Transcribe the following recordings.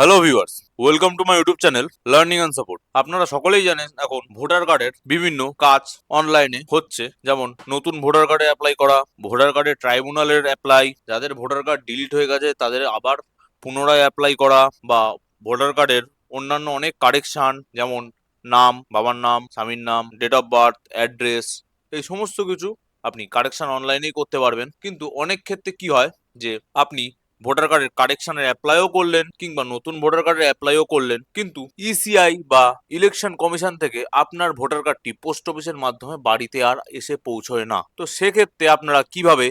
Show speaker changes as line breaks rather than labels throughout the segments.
Hello viewers, welcome to my YouTube channel learning and support. আপনারা সকলেই জানেন এখন ভোটার কার্ডের বিভিন্ন কাজ অনলাইনে হচ্ছে, যেমন নতুন ভোটার কার্ডে অ্যাপ্লাই করা, ভোটার কার্ডের ট্রাইব্যুনালের অ্যাপ্লাই, যাদের ভোটার কার্ড ডিলিট হয়ে গেছে তাদের আবার পুনরায় অ্যাপ্লাই করা, বা ভোটার কার্ডের অন্যান্য অনেক কারেকশন, যেমন নাম, বাবার নাম, স্বামীর নাম, ডেট অফ বার্থ, অ্যাড্রেস, এই সমস্ত কিছু আপনি কারেকশন অনলাইনেই করতে পারবেন। কিন্তু অনেক ক্ষেত্রে কি হয় যে আপনি ভোটার কার্ডের কারেকশনের অ্যাপ্লাইও করলেন কিংবা নতুন ভোটার কার্ডের অ্যাপ্লাইও করলেন, কিন্তু ইসিআই বা ইলেকশন কমিশন থেকে আপনার ভোটার কার্ডটি পোস্ট অফিসের মাধ্যমে বাড়িতে আর এসে পৌঁছয় না। তো সেক্ষেত্রে আপনারা কিভাবে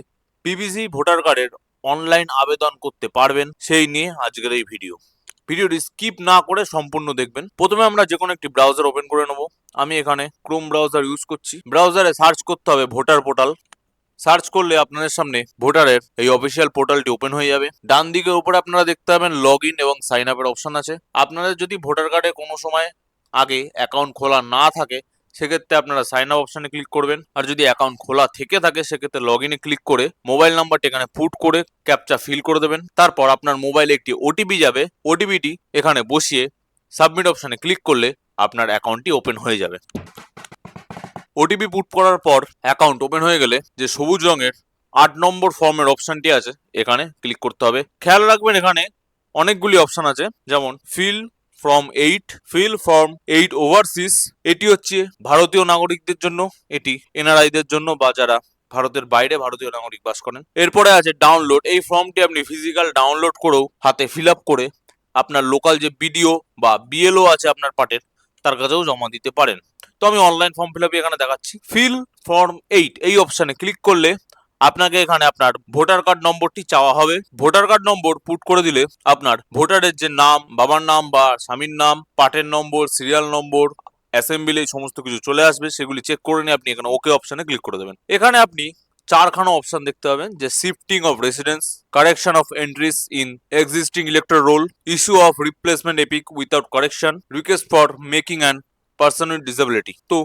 পিভিসি ভোটার কার্ডের অনলাইন আবেদন করতে পারবেন সেই নিয়ে আজকের এই ভিডিওটি স্কিপ না করে সম্পূর্ণ দেখবেন। প্রথমে আমরা যে কোনো একটি ব্রাউজার ওপেন করে নেব। আমি এখানে ক্রোম ব্রাউজার ইউজ করছি। ব্রাউজারে সার্চ করতে হবে ভোটার পোর্টাল। সার্চ করলে আপনাদের সামনে ভোটারের এই অফিসিয়াল পোর্টালটি ওপেন হয়ে যাবে। ডান দিকের উপরে আপনারা দেখতে পাবেন লগ ইন এবং সাইন আপের অপশন আছে। আপনাদের যদি ভোটার কার্ডে কোনো সময় আগে অ্যাকাউন্ট খোলা না থাকে সেক্ষেত্রে আপনারা সাইন আপ অপশনে ক্লিক করবেন, আর যদি অ্যাকাউন্ট খোলা থেকে থাকে সেক্ষেত্রে লগ ইনে ক্লিক করে মোবাইল নাম্বারটি এখানে পুট করে ক্যাপচা ফিল করে দেবেন। তারপর আপনার মোবাইলে একটি ওটিপি যাবে, ওটিপিটি এখানে বসিয়ে সাবমিট অপশনে ক্লিক করলে আপনার অ্যাকাউন্টটি ওপেন হয়ে যাবে। ওটিপি পুট করার পর অ্যাকাউন্ট ওপেন হয়ে গেলে যে সবুজ রঙের 8 নম্বর ফর্মের অপশনটি আছে এখানে ক্লিক করতে হবে। খেয়াল রাখবেন এখানে অনেকগুলি অপশন আছে, যেমন ফিল ফর্ম 8 ওভারসিস, এটি হচ্ছে ভারতীয় নাগরিকদের জন্য, এটি এনআরআইদের জন্য বা যারা ভারতের বাইরে ভারতীয় নাগরিক বাস করেন। এরপরে আছে ডাউনলোড, এই ফর্মটি আপনি ফিজিক্যাল ডাউনলোড করেও হাতে ফিল আপ করে আপনার লোকাল যে বিডিও বা বিএলও আছে আপনার পার্টের তার কাছেও জমা দিতে পারেন। তো আমি অনলাইন ফর্ম ফিল আপই এখানে দেখাচ্ছি। ফিল ফর্ম 8 এই অপশনে ক্লিক করলে আপনাকে এখানে আপনার ভোটার কার্ড নম্বরটি চাওয়া হবে। ভোটার কার্ড নম্বর পুট করে দিলে আপনার ভোটারের যে নাম, বাবার নাম বা স্বামীর নাম, পার্টের নম্বর, সিরিয়াল নম্বর, অ্যাসেম্বলি, এই সমস্ত কিছু চলে আসবে। সেগুলি চেক করে নিয়ে আপনি এখানে ওকে অপশনে ক্লিক করে দেবেন। এখানে আপনি চারখানা অপশন দেখতে পাবেন, যে shifting of residence, correction of entries in existing elector roll, issue of replacement EPIC without correction, request for making an person with disability. তো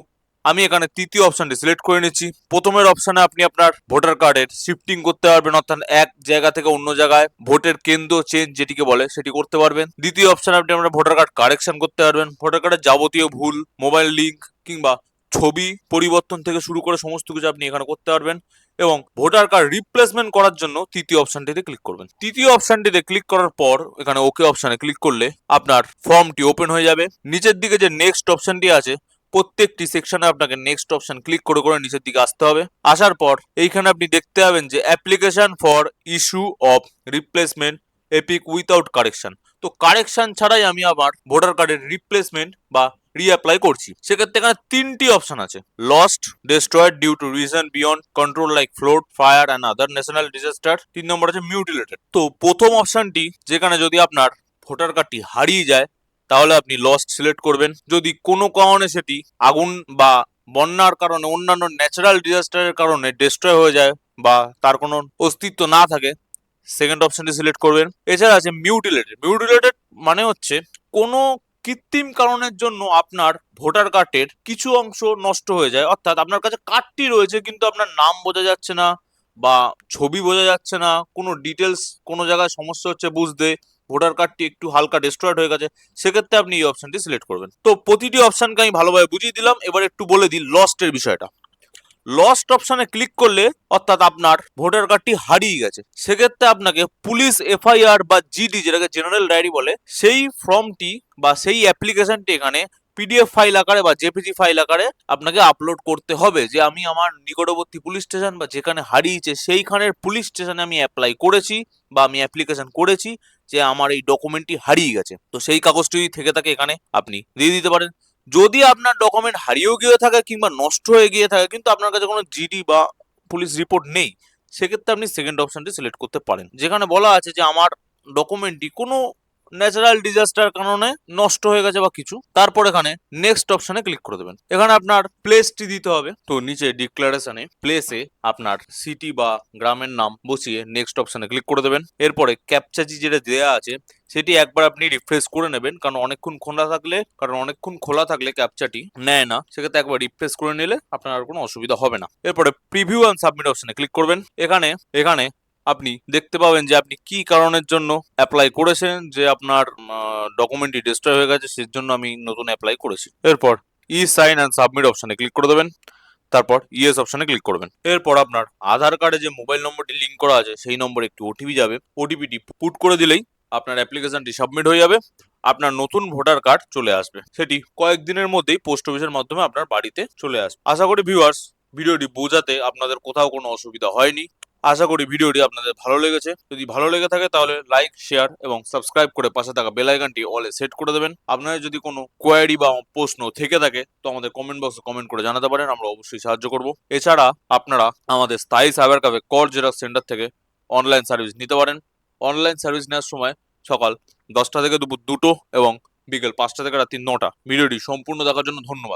আমি এখানে তৃতীয় অপশনটি সিলেক্ট করে নিচ্ছি। প্রথমের অপশনে আপনি আপনার ভোটার কার্ডের শিফটিং করতে পারবেন, অর্থাৎ এক জায়গা থেকে অন্য জায়গায় ভোটের কেন্দ্র চেঞ্জ যেটিকে বলে সেটি করতে পারবেন। দ্বিতীয় অপশনে আপনি আপনার ভোটার কার্ড কারেকশন করতে পারবেন, ভোটার কার্ডের যাবতীয় ভুল, মোবাইল লিঙ্ক কিংবা ছবি পরিবর্তন থেকে শুরু করে সমস্ত কিছু আপনি এখানে করতে পারবেন। এবং ভোটার কার্ড রিপ্লেসমেন্ট করার জন্য তৃতীয় অপশনটিতে ক্লিক করবেন। তৃতীয় অপশনটিতে ক্লিক করার পর এখানে ওকে অপশনে ক্লিক করলে আপনার ফর্মটি ওপেন হয়ে যাবে। নিচের দিকে যে নেক্সট অপশনটি আছে প্রত্যেকটি সেকশনে আপনাকে নেক্সট অপশন ক্লিক করে করে নিচের দিকে আসতে হবে। আসার পর এইখানে আপনি দেখতে পাবেন যে application for issue of replacement EPIC without correction. তো কারেকশন ছাড়াই আমি আবার ভোটার কার্ডের রিপ্লেসমেন্ট বা রিঅ্যাপ্লাই করছি। সেক্ষেত্রে এখানে তিনটি অপশন আছে: lost, destroyed due to reason beyond control like flood, fire and other national disaster. 3 number আছে মিউটিলেটেড। তো প্রথম অপশনটি, যেখানে যদি আপনার ভোটার কার্ডটি হারিয়ে যায় তাহলে আপনি লস্ট সিলেক্ট করবেন। যদি কোনো কারণে সেটি আগুন বা বন্যার কারণে, অন্যান্য ন্যাচারাল ডিজাস্টারের কারণে ডিস্ট্রয় হয়ে যায় বা তার কোনো অস্তিত্ব না থাকে, সেকেন্ড অপশনটি সিলেক্ট করবেন। এছাড়া আছে মিউটিলেটেড। মিউটিলেটেড মানে হচ্ছে কোনো কৃত্রিম কারণের জন্য আপনার ভোটার কার্ডের কিছু অংশ নষ্ট হয়ে যায়, অর্থাৎ আপনার কাছে কার্ডটি রয়েছে কিন্তু আপনার নাম বোঝা যাচ্ছে না বা ছবি বোঝা যাচ্ছে না, কোনো ডিটেলস কোনো জায়গায় সমস্যা হচ্ছে বুঝতে, ভোটার কার্ডটি একটু হালকা ডিস্ট্রয়েড হয়ে গেছে, সেক্ষেত্রে আপনি এই অপশনটি সিলেক্ট করবেন। তো প্রতিটি অপশনকে আমি ভালোভাবে বুঝিয়ে দিলাম, এবার একটু বলে দিই লস্টের বিষয়টা। লস্ট অপশনে ক্লিক করলে, অর্থাৎ আপনার ভোটার কার্ডটি হারিয়ে গেছে, সেক্ষেত্রে আপনাকে পুলিশ এফআইআর বা জিডি, যেটাকে জেনারেল ডায়েরি বলে, সেই ফর্মটি বা সেই অ্যাপ্লিকেশনটি এখানে পিডিএফ ফাইল আকারে বা জেপিজি ফাইল আকারে আপনাকে আপলোড করতে হবে, যে আমি আমার নিকটবর্তী পুলিশ স্টেশন বা যেখানে হারিয়েছে সেইখানের পুলিশ স্টেশনে আমি অ্যাপ্লাই করেছি বা আমি অ্যাপ্লিকেশন করেছি যে আমার এই ডকুমেন্টটি হারিয়ে গেছে। তো সেই কাগজটি থেকে থাকে এখানে আপনি দিয়ে দিতে পারেন। যদি আপনার ডকুমেন্ট হারিয়েও গিয়ে থাকে কিংবা নষ্ট হয়ে গিয়ে থাকে কিন্তু আপনার কাছে কোনো জিডি বা পুলিশ রিপোর্ট নেই, সেক্ষেত্রে আপনি সেকেন্ড অপশনটি সিলেক্ট করতে পারেন, যেখানে বলা আছে যে আমার ডকুমেন্টটি কোনো ন্যাচারাল ডিজাস্টার কারণে নষ্ট হয়ে গেছে বা কিছু। তারপর এখানে নেক্সট অপশনে ক্লিক করে দেবেন। এখানে আপনার প্লেসটি দিতে হবে। তো নিচে ডিক্লারেশনে প্লেসে আপনার সিটি বা গ্রামের নাম বসিয়ে নেক্সট অপশনে ক্লিক করে দেবেন। এরপরে ক্যাপচাজি যেটা দেওয়া আছে সেটি একবার আপনি রিফ্রেশ করে নেবেন, কারণ অনেকক্ষণ খোলা থাকলে ক্যাপচাটি নেয় না। সেক্ষেত্রে একবার রিফ্রেশ করে নিলে আপনার আর কোনো অসুবিধা হবে না। এরপরে প্রিভিউ অ্যান্ড সাবমিট অপশনে ক্লিক করবেন। এখানে আপনি দেখতে পাবেন যে আপনি কি কারণের জন্য অ্যাপ্লাই করেছেন, যে আপনার ডকুমেন্টটি ডিস্ট্রয় হয়ে গেছে, সেজন্য আমি নতুন অ্যাপ্লাই করেছি। এরপর ই সাইন অ্যান্ড সাবমিট অপশনে ক্লিক করে দেবেন, তারপর ইয়েস অপশনে ক্লিক করবেন। এরপর আপনার আধার কার্ডে যে মোবাইল নম্বরটি লিঙ্ক করা আছে সেই নম্বরে একটি ওটিপি যাবে, ওটিপিটি পুট করে দিলেই আপনার অ্যাপ্লিকেশনটি সাবমিট হয়ে যাবে, আপনার নতুন ভোটার কার্ড চলে আসবে। সেটি কয়েকদিনের মধ্যেই পোস্ট অফিসের মাধ্যমে আপনার বাড়িতে চলে আসবে। আশা করি ভিউয়ার্স, ভিডিওটি বোঝাতে আপনাদের কোথাও কোনো অসুবিধা হয়নি। আশা করি ভিডিওটি আপনাদের ভালো লেগেছে। যদি ভালো লেগে থাকে তাহলে লাইক, শেয়ার এবং সাবস্ক্রাইব করে পাশে থাকা বেল আইকনটি অলে সেট করে দেবেন। আপনাদের যদি কোনো কোয়ারি বা প্রশ্ন থেকে থাকে তো আমাদের কমেন্ট বক্সে কমেন্ট করে জানাতে পারেন, আমরা অবশ্যই সাহায্য করব। এছাড়া আপনারা আমাদের স্থায়ী সাইবার ক্যাফে কর জেরক্স সেন্টার থেকে অনলাইন সার্ভিস নিতে পারেন। অনলাইন সার্ভিস নেওয়ার সময় সকাল 10টা থেকে দুপুর 2টো এবং বিকেল 5টা থেকে রাত্রি 9টা। ভিডিওটি সম্পূর্ণ দেখার জন্য ধন্যবাদ।